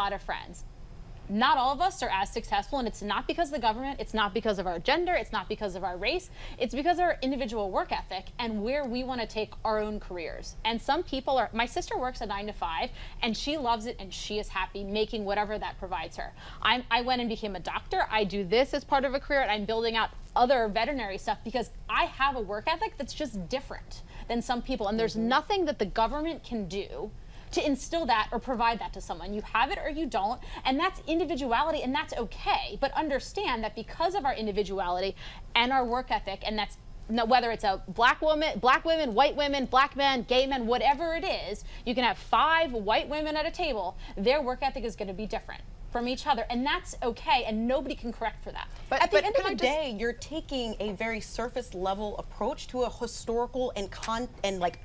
lot of friends. Not all of us are as successful, and it's not because of the government, it's not because of our gender, it's not because of our race, it's because of our individual work ethic and where we want to take our own careers. And some people are, my sister works a 9 to 5 and she loves it and she is happy making whatever that provides her. I went and became a doctor. I do this as part of a career, and I'm building out other veterinary stuff because I have a work ethic that's just different than some people, and there's nothing that the government can do to instill that or provide that to someone. You have it or you don't, and that's individuality, and that's okay. But understand that because of our individuality and our work ethic, and that's whether it's a black woman, black women, white women, black men, gay men, whatever it is, you can have 5 white women at a table, their work ethic is going to be different from each other, and that's okay, and nobody can correct for that. But at the end of the day, you're taking a very surface level approach to a historical and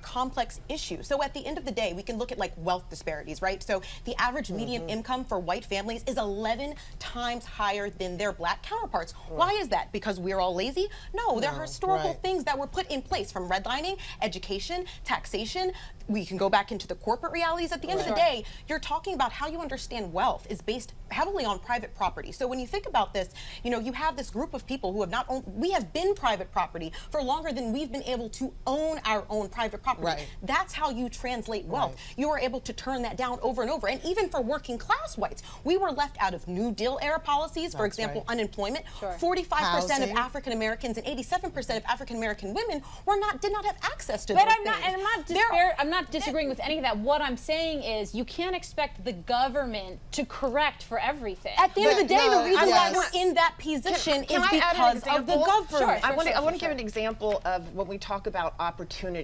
complex issue. So at the end of the day, we can look at like wealth disparities, right? So the average median income for white families is 11 times higher than their black counterparts. Why is that? Because we're all lazy? No, there are historical things that were put in place, from redlining, education, taxation. We can go back into the corporate realities. At the end of the day, you're talking about how you understand wealth is based heavily on private property. So when you think about this, you know, you have this group of people who have not owned, we have been private property for longer than we've been able to own our own private property. That's how you translate wealth. You are able to turn that down over and over. And even for working class whites, we were left out of New Deal era policies, for example, unemployment. 45% of African Americans and 87% of African American women did not have access to those things. I'm not disagreeing with any of that. What I'm saying is you can't expect the government to correct for everything. At the end of the day, the reason why we're in that position is because of the government. I want to give an example of when we talk about opportunity.